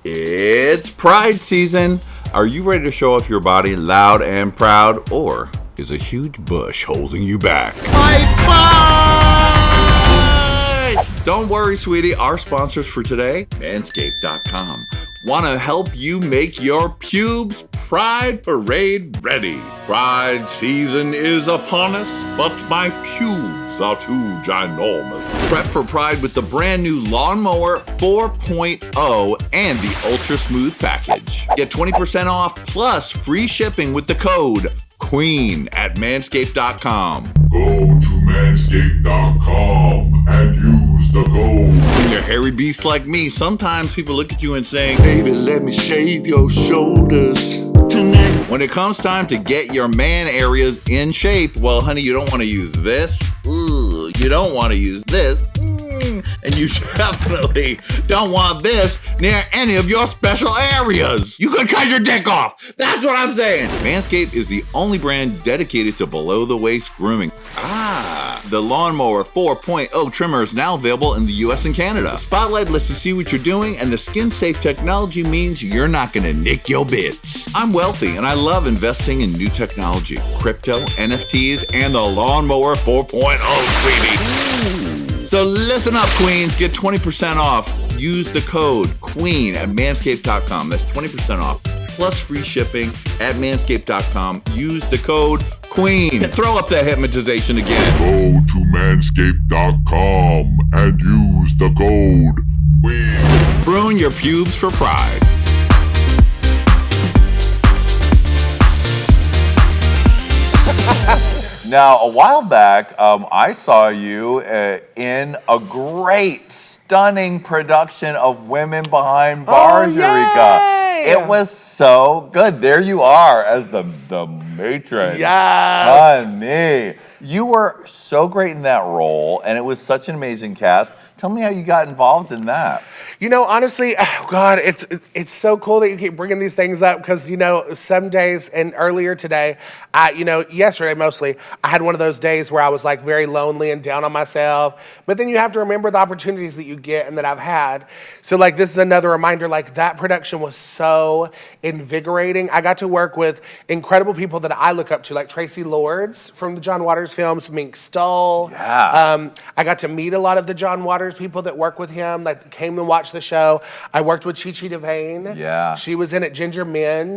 It's Pride season. Are you ready to show off your body loud and proud, or is a huge bush holding you back? My bush! Don't worry, sweetie. Our sponsors for today, Manscaped.com, want to help you make your pubes Pride Parade ready. Pride season is upon us, but my pubes are too ginormous. Prep for Pride with the brand new Lawnmower 4.0 and the Ultra Smooth package. Get 20% off plus free shipping with the code QUEEN at Manscaped.com. Go to Manscaped.com and use the code. When you're a hairy beast like me, sometimes people look at you and say, baby, let me shave your shoulders tonight. When it comes time to get your man areas in shape, well, honey, you don't want to use this. Ooh, you don't want to use this. And you definitely don't want this near any of your special areas. You could cut your dick off. That's what I'm saying. Manscaped is the only brand dedicated to below-the-waist grooming. The Lawnmower 4.0 trimmer is now available in the US and Canada. The Spotlight lets you see what you're doing, and the skin-safe technology means you're not gonna nick your bits. I'm wealthy, and I love investing in new technology. Crypto, NFTs, and the Lawnmower 4.0, sweetie. So listen up, queens. Get 20% off. Use the code QUEEN at Manscaped.com. That's 20% off, plus free shipping at Manscaped.com. Use the code QUEEN. Throw up that hypnotization again. Go to Manscaped.com and use the code QUEEN. Prune your pubes for pride. Now, a while back, I saw you in a great, stunning production of Women Behind Bars, Eureka. It was so good. There you are as the matron. Yes. Honey. You were so great in that role, and it was such an amazing cast. Tell me how you got involved in that. You know, honestly, oh God, it's so cool that you keep bringing these things up because, you know, some days and earlier today, yesterday mostly, I had one of those days where I was like very lonely and down on myself. But then you have to remember the opportunities that you get and that I've had. So like this is another reminder, like that production was so invigorating. I got to work with incredible people that I look up to, like Tracy Lords from the John Waters films, Mink Stoll. Yeah. I got to meet a lot of the John Waters people that work with him, like came to watch the show. I worked with Chi DeVane. Yeah. She was in it. Ginger Minge.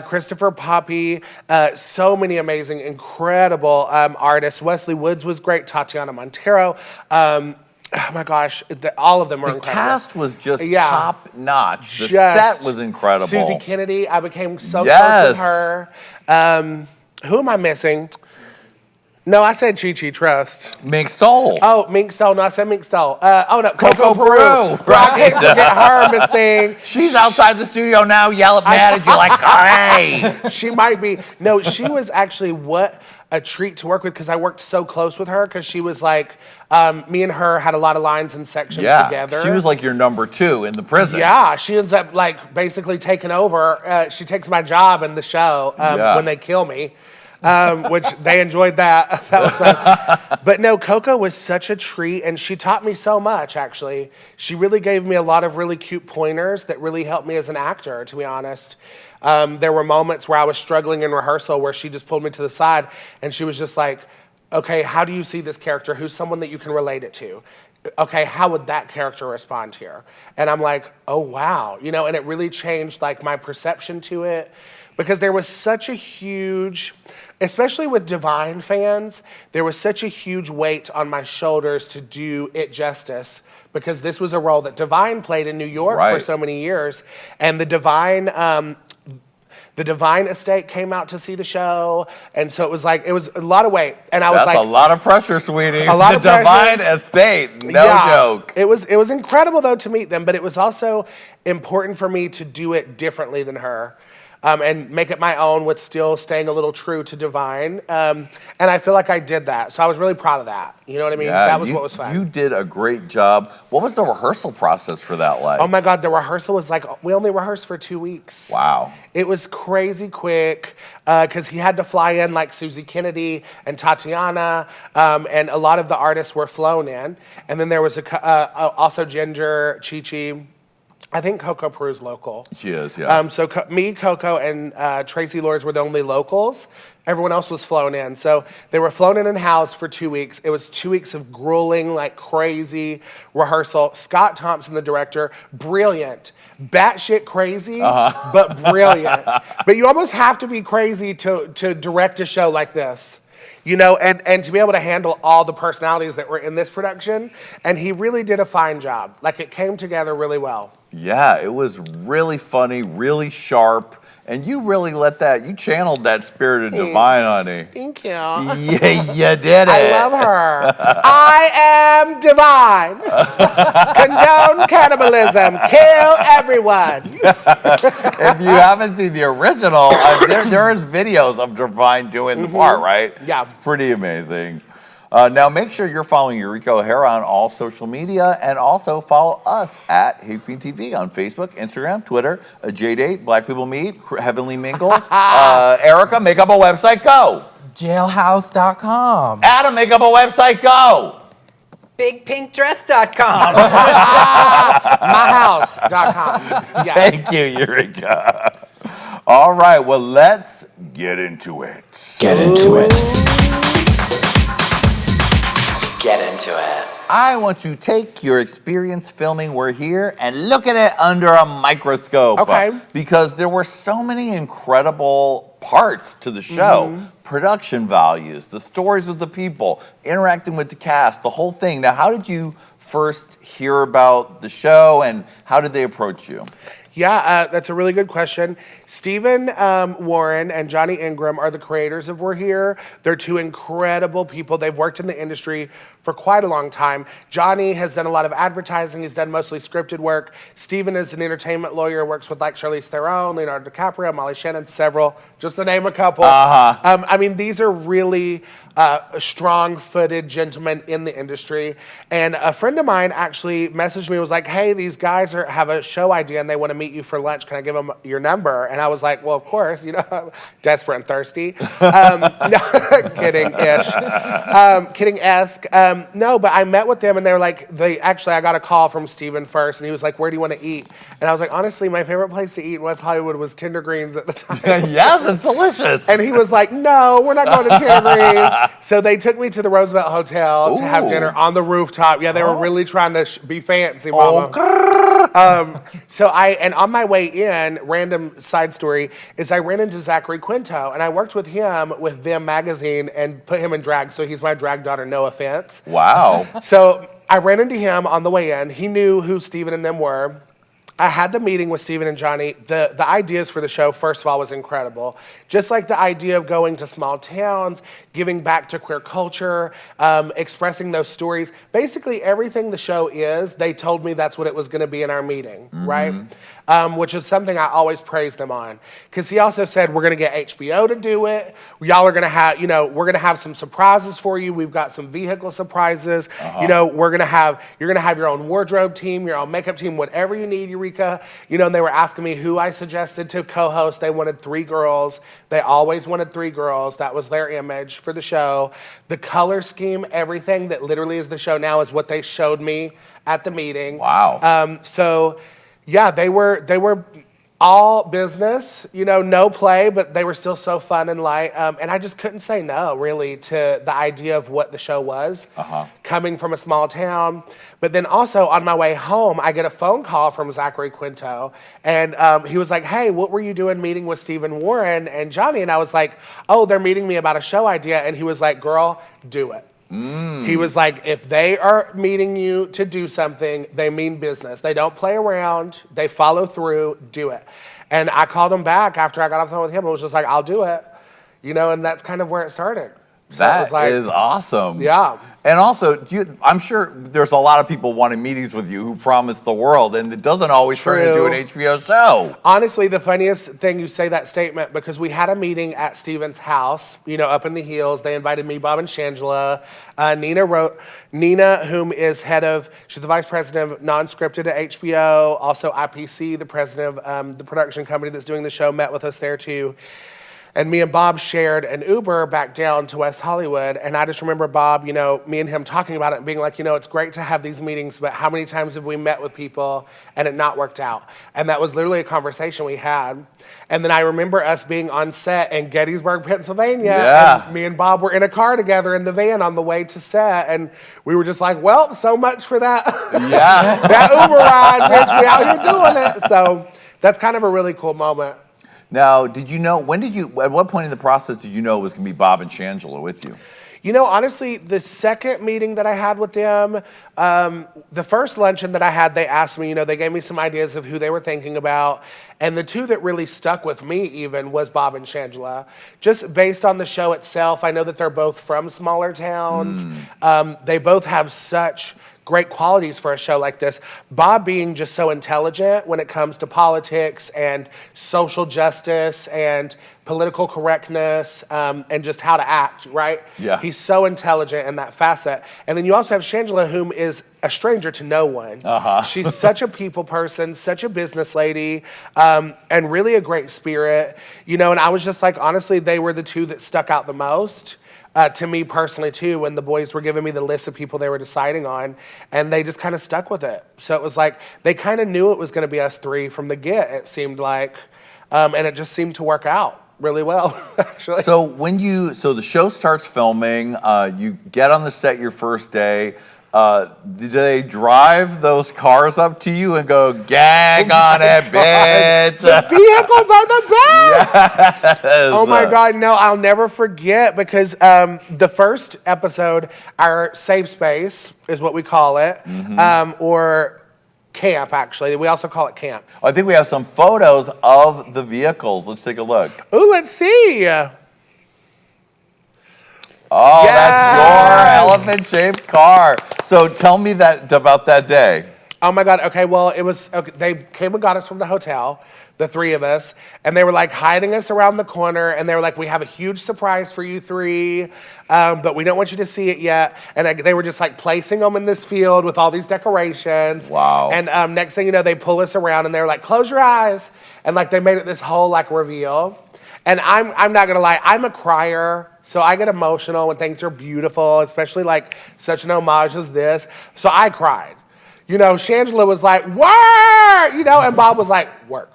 Christopher Poppy. So many amazing, incredible artists. Wesley Woods was great. Tatiana Montero. Oh my gosh, all of them were incredible. The cast was just top notch. The set was incredible. Susie Kennedy, I became so close with her. Who am I missing? No, I said Chi Trust. Mink Stoll. Oh, Mink Stoll. No, I said Mink Stoll. Coco Peru. Right. I can't forget her, Miss Thing. She's outside the studio now, yelling mad at you like, hey. She might be. No, she was actually what a treat to work with because I worked so close with her because she was like, me and her had a lot of lines and sections together. She was like your number 2 in the prison. Yeah, she ends up like basically taking over. She takes my job in the show when they kill me. Which they enjoyed that. That was fun. But no, Coco was such a treat, and she taught me so much, actually. She really gave me a lot of really cute pointers that really helped me as an actor, to be honest. There were moments where I was struggling in rehearsal where she just pulled me to the side, and she was just like, okay, how do you see this character? Who's someone that you can relate it to? Okay, how would that character respond here? And I'm like, oh, wow. You know, and it really changed like my perception to it because there was such a huge, especially with Divine fans, there was such a huge weight on my shoulders to do it justice because this was a role that Divine played in New York for so many years. And the Divine estate came out to see the show. And so it was a lot of weight. And I was That's a lot of pressure, sweetie. A lot of pressure. Divine estate, no joke. It was incredible though to meet them, but it was also important for me to do it differently than her. And make it my own with still staying a little true to Divine. And I feel like I did that. So I was really proud of that. You know what I mean? Yeah, that was what was fun. You did a great job. What was the rehearsal process for that like? Oh my God, the rehearsal was like, we only rehearsed for 2 weeks. Wow. It was crazy quick because he had to fly in like Susie Kennedy and Tatiana, and a lot of the artists were flown in. And then there was also Ginger, Chi-Chi, I think Coco Peru's local. She is, yeah. So me, Coco, and Tracy Lords were the only locals. Everyone else was flown in. So they were flown in house for 2 weeks. It was 2 weeks of grueling, like crazy rehearsal. Scott Thompson, the director, brilliant. Batshit crazy, but brilliant. But you almost have to be crazy to direct a show like this. You know, and to be able to handle all the personalities that were in this production. And he really did a fine job. Like, it came together really well. Yeah, it was really funny, really sharp. And you really you channeled that spirit of Divine, honey. Thank you. Yeah, you did it. I love her. I am Divine. Condone cannibalism. Kill everyone. If you haven't seen the original, there is videos of Divine doing the part, right? Yeah. Pretty amazing. Now, make sure you're following Eureka O'Hara on all social media, and also follow us at Hey Qween TV on Facebook, Instagram, Twitter, J-Date, Black People Meet, Heavenly Mingles. Erica, make up a website, go. Jailhouse.com. Adam, make up a website, go. BigPinkDress.com. Myhouse.com. Yeah. Thank you, Eureka. All right, well, let's get into it. Get into it. Get into it. I want to take your experience filming We're Here and look at it under a microscope. Okay. Because there were so many incredible parts to the show. Production values, the stories of the people, interacting with the cast, the whole thing. Now, how did you first hear about the show, and how did they approach you? Yeah, that's a really good question. Stephen Warren and Johnny Ingram are the creators of We're Here. They're two incredible people. They've worked in the industry for quite a long time. Johnny has done a lot of advertising. He's done mostly scripted work. Stephen is an entertainment lawyer, works with like Charlize Theron, Leonardo DiCaprio, Molly Shannon, several, just to name a couple. I mean, these are really strong-footed gentlemen in the industry. And a friend of mine actually messaged me and was like, hey, these guys have a show idea and they want to meet you for lunch. Can I give them your number? And I was like, well, of course, you know, desperate and thirsty. No, kidding-ish. Kidding-esque. No, but I met with them and they were like, I got a call from Stephen first and he was like, where do you want to eat? And I was like, honestly, my favorite place to eat in West Hollywood was Tender Greens at the time. Yes, it's delicious. And he was like, no, we're not going to Tender Greens. So they took me to the Roosevelt Hotel to have dinner on the rooftop. Yeah, they were really trying to be fancy, mama. So on my way in, random side story, is I ran into Zachary Quinto, and I worked with him with Them magazine and put him in drag, so he's my drag daughter, no offense. Wow. So I ran into him on the way in. He knew who Stephen and them were. I had the meeting with Stephen and Johnny. The ideas for the show, first of all, was incredible. Just like the idea of going to small towns, giving back to queer culture, expressing those stories. Basically, everything the show is, they told me that's what it was going to be in our meeting, right? Which is something I always praise them on. Because he also said, we're going to get HBO to do it. Y'all are going to have, we're going to have some surprises for you. We've got some vehicle surprises. You're going to have your own wardrobe team, your own makeup team, whatever you need, Eureka. And they were asking me who I suggested to co-host. They wanted 3 girls. They always wanted 3 girls. That was their image for the show. The color scheme, everything that literally is the show now is what they showed me at the meeting. Wow. So yeah, they were all business, no play, but they were still so fun and light. And I just couldn't say no, really, to the idea of what the show was, coming from a small town. But then also on my way home, I get a phone call from Zachary Quinto. And he was like, hey, what were you doing meeting with Stephen Warren and Johnny? And I was like, oh, they're meeting me about a show idea. And he was like, girl, do it. He was like, if they are meeting you to do something, they mean business. They don't play around. They follow through. Do it. And I called him back after I got off the phone with him. I was just like, I'll do it. And that's kind of where it started. So that is awesome. Yeah. And also, I'm sure there's a lot of people wanting meetings with you who promise the world, and it doesn't always turn into an HBO show. Honestly, the funniest thing you say that statement, because we had a meeting at Stephen's house, up in the hills. They invited me, Bob and Shangela, Nina, whom is she's the vice president of non-scripted at HBO, also IPC, the president of the production company that's doing the show, met with us there too. And me and Bob shared an Uber back down to West Hollywood. And I just remember Bob, me and him talking about it and being like, it's great to have these meetings, but how many times have we met with people and it not worked out? And that was literally a conversation we had. And then I remember us being on set in Gettysburg, Pennsylvania. Yeah. And me and Bob were in a car together in the van on the way to set. And we were just like, well, so much for that. Yeah. That Uber ride, bitch, we out here doing it. So that's kind of a really cool moment. Now, did you know, at what point in the process did you know it was going to be Bob and Shangela with you? Honestly, the second meeting that I had with them, the first luncheon that I had, they asked me, they gave me some ideas of who they were thinking about. And the two that really stuck with me even was Bob and Shangela. Just based on the show itself, I know that they're both from smaller towns. They both have such great qualities for a show like this. Bob being just so intelligent when it comes to politics and social justice and political correctness and just how to act, right? Yeah. He's so intelligent in that facet. And then you also have Shangela, whom is a stranger to no one. She's such a people person, such a business lady, and really a great spirit. And I was just like, honestly, they were the two that stuck out the most. To me personally too, when the boys were giving me the list of people they were deciding on, and they just kind of stuck with it. So it was like, they kind of knew it was going to be us three from the get, it seemed like, and it just seemed to work out really well, actually. So the show starts filming, you get on the set your first day, do they drive those cars up to you and go, gag on it, bitch? The vehicles are the best! Yes. Oh my God, no, I'll never forget because the first episode, our safe space is what we call it, or camp, actually. We also call it camp. I think we have some photos of the vehicles. Let's take a look. Ooh, let's see. Oh, Yes! that's your elephant-shaped car. So tell me about that day. Oh my God, okay, well, they came and got us from the hotel, the three of us, and they were like hiding us around the corner, and they were like, we have a huge surprise for you three, but we don't want you to see it yet. And they were just like placing them in this field with all these decorations. Wow. And next thing you know, they pull us around and they were like, close your eyes. And like they made it this whole like reveal. And I'm not gonna lie, I'm a crier. So I get emotional when things are beautiful, especially like such an homage as this. So I cried. Shangela was like, work! And Bob was like, work.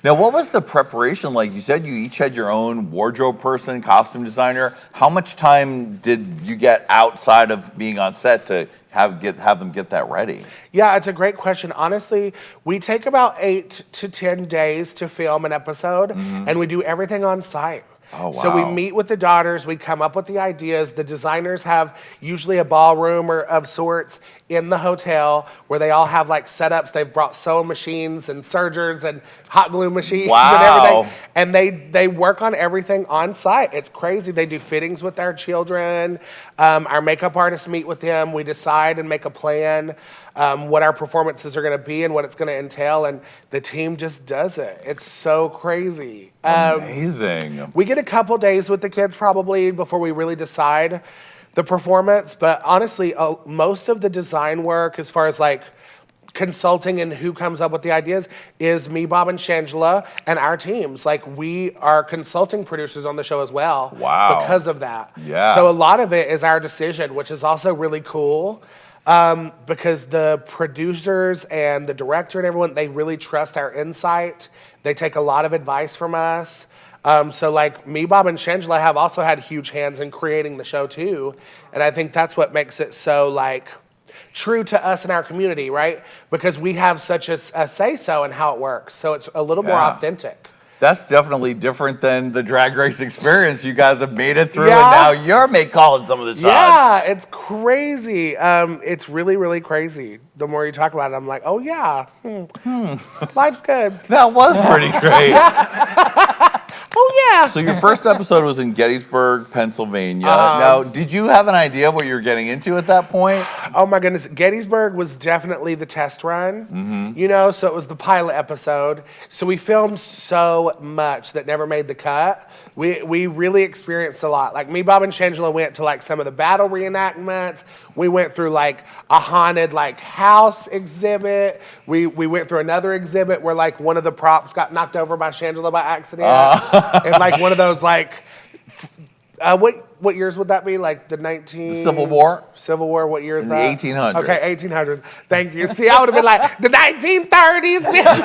Now, what was the preparation like? You said you each had your own wardrobe person, costume designer. How much time did you get outside of being on set to have them get that ready? Yeah, it's a great question. Honestly, we take about 8 to 10 days to film an episode, and we do everything on site. Oh, wow. So we meet with the daughters, we come up with the ideas. The designers have usually a ballroom or of sorts in the hotel where they all have like setups. They've brought sewing machines and sergers and hot glue machines and everything. And they work on everything on site. It's crazy. They do fittings with our children. Our makeup artists meet with them. We decide and make a plan what our performances are going to be and what it's going to entail. And the team just does it. It's so crazy. Amazing. We get a couple days with the kids probably before we really decide the performance. But honestly, most of the design work as far as like consulting and who comes up with the ideas is me, Bob, and Shangela, and our teams. Like, we are consulting producers on the show as well. Wow. Because of that. Yeah. So a lot of it is our decision, which is also really cool. Because the producers and the director and everyone, they really trust our insight. They take a lot of advice from us. So like me, Bob, and Shangela have also had huge hands in creating the show too. And I think that's what makes it so like true to us and our community, right? Because we have such a say-so in how it works. So it's a little more authentic. That's definitely different than the Drag Race experience. You guys have made it through, Yeah. and now you're calling some of the shots. Yeah, it's crazy. It's really, really crazy. The more you talk about it, I'm like, oh yeah, life's good. That was pretty great. Oh, yeah. So your first episode was in Gettysburg, Pennsylvania. Now, did you have an idea of what you were getting into at that point? Oh my goodness, Gettysburg was definitely the test run, you know, so it was the pilot episode. So we filmed so much that never made the cut. We really experienced a lot. Like me, Bob and Shangela went to like some of the battle reenactments. We went through like a haunted like house exhibit. We went through another exhibit where like one of the props got knocked over by Shangela by accident. And like one of those like, what years would that be? Like the Civil War? Civil War, what year is that? The 1800s. Okay, 1800s. Thank you. See, I would have been like, the 1930s, bitch.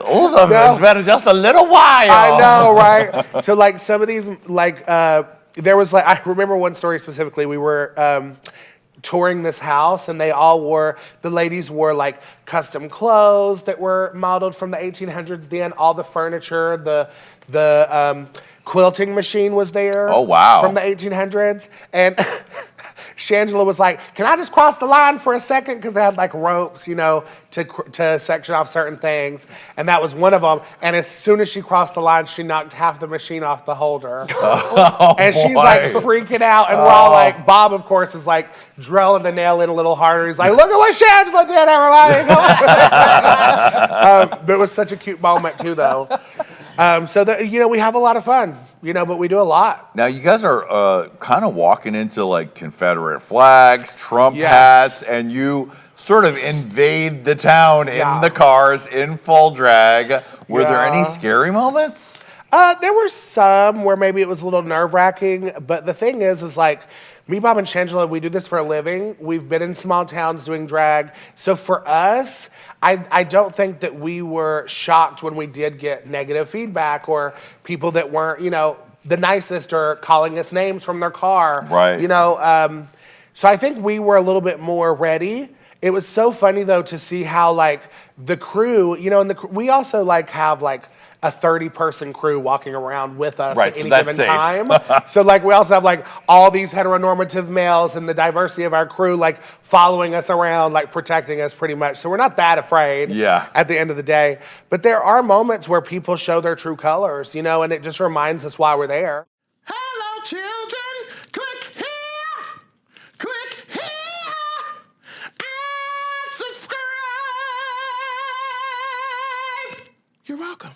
All of it's been just a little while. I know, right? So like some of these, like, there was like, I remember one story specifically. We were touring this house and the ladies wore like custom clothes that were modeled from the 1800s then. All the furniture, the quilting machine was there. Oh, wow. From the 1800s. And Shangela was like, can I just cross the line for a second? Because they had like ropes, you know, to section off certain things. And that was one of them. And as soon as she crossed the line, she knocked half the machine off the holder. And she's like freaking out. And we're all like, Bob, of course, is like drilling the nail in a little harder. He's like, look at what Shangela did, everybody. But it was such a cute moment too, though. You know, we have a lot of fun, you know, but we do a lot. Now, you guys are kind of walking into like Confederate flags, Trump hats, and you sort of invade the town in the cars in full drag. Were there any scary moments? There were some where maybe it was a little nerve-wracking, but the thing is like, me, Bob, and Shangela, we do this for a living. We've been in small towns doing drag. So for us, I don't think that we were shocked when we did get negative feedback or people that weren't, you know, the nicest or calling us names from their car. Right. You know, so I think we were a little bit more ready. It was so funny, though, to see how, like, the crew, you know, and we also, like, have, like, a 30-person crew walking around with us at any given time. So, like, we also have, like, all these heteronormative males and the diversity of our crew, like, following us around, like, protecting us pretty much. So we're not that afraid at the end of the day. But there are moments where people show their true colors, you know, and it just reminds us why we're there. Hello, children. Click here. Click here. And subscribe. You're welcome.